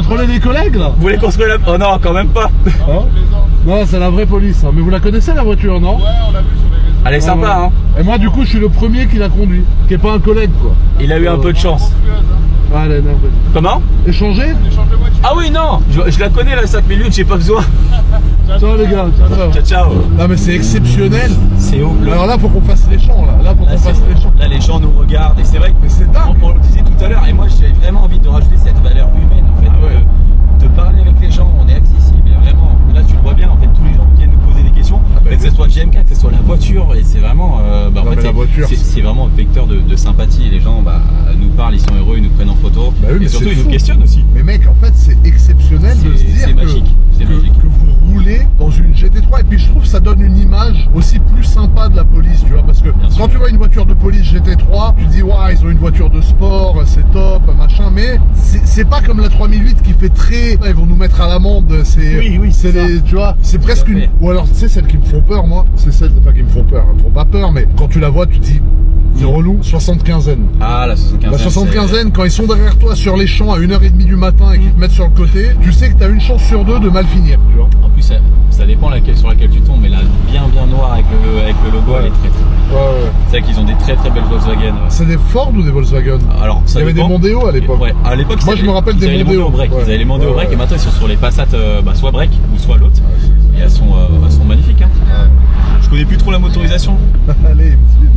contrôler des collègues là? Vous voulez construire la... Oh non, quand même pas. Hein? Non, c'est la vraie police. Hein. Mais vous la connaissez la voiture, non? Ouais, on l'a vu sur les réseaux. Elle est sympa, hein. Et moi, du coup, je suis le premier qui l'a conduit, qui est pas un collègue, quoi. Il a eu un peu de chance. Ah, elle est énervée. Comment? Échanger? Échange de voiture. Ah oui, non, je la connais la 5 minutes, j'ai pas besoin. Ciao les gars, ciao. Ciao, ciao. Non, mais c'est exceptionnel. C'est haut. Alors là, faut qu'on fasse les champs, là. Là, faut qu'on fasse les champs. Là, les gens nous regardent et c'est vrai que Mais c'est dingue. on le disait tout à l'heure et moi j'ai vraiment envie de rajouter cette valeur humaine en fait. Ah ouais. De parler avec les gens, on est accessible et vraiment, là tu le vois bien en fait, tous les gens viennent nous poser des questions, bah que ce soit le GMK, que ce soit la voiture et c'est vraiment, Non, en mais fait, la voiture, c'est vraiment un vecteur de sympathie. Les gens nous parlent, ils sont heureux, ils nous prennent en photo Bah oui, mais et surtout c'est ils nous fou. questionnent aussi. Mais mec, en fait, c'est exceptionnel de se dire C'est magique, c'est que magique. vous roulez dans une GT3 et puis je trouve que ça donne une image aussi plus sympa de la police, tu vois, parce que Bien quand sûr. tu vois une voiture de police GT3, tu te dis waouh, ils ont une voiture de sport, c'est top, machin, mais c'est pas comme la 3008 qui fait très, ils vont nous mettre à l'amende, c'est Oui, c'est c'est les, tu vois, c'est presque à une, fait. ou alors tu sais celles qui me font peur moi, c'est celles pas qui me font peur, elles me font pas peur, mais quand tu la vois, tu te dis c'est relou, 75ème. Ah la 75e. La 75ème, quand ils sont derrière toi sur les champs à 1h30 du matin et qu'ils te mettent sur le côté, tu sais que t'as une chance sur deux de mal finir, tu vois. En plus ça dépend sur laquelle tu tombes, mais la bien noire avec le logo, Ouais. elle est très très belle. Ouais. C'est vrai qu'ils ont des très très belles Volkswagen. C'est des Ford ou des Volkswagen? Alors, ça Il y avait dépend. des Mondeo à l'époque. Ouais, à l'époque, Moi, je me rappelle des ils avaient les Mondeo. Mondeo break. Ouais. Ils avaient les Mondeo Ouais, break ouais. et maintenant ils sont sur les Passat, soit break ou soit l'autre. Et elles sont magnifiques. Hein. Je connais plus trop la motorisation. Allez, petit.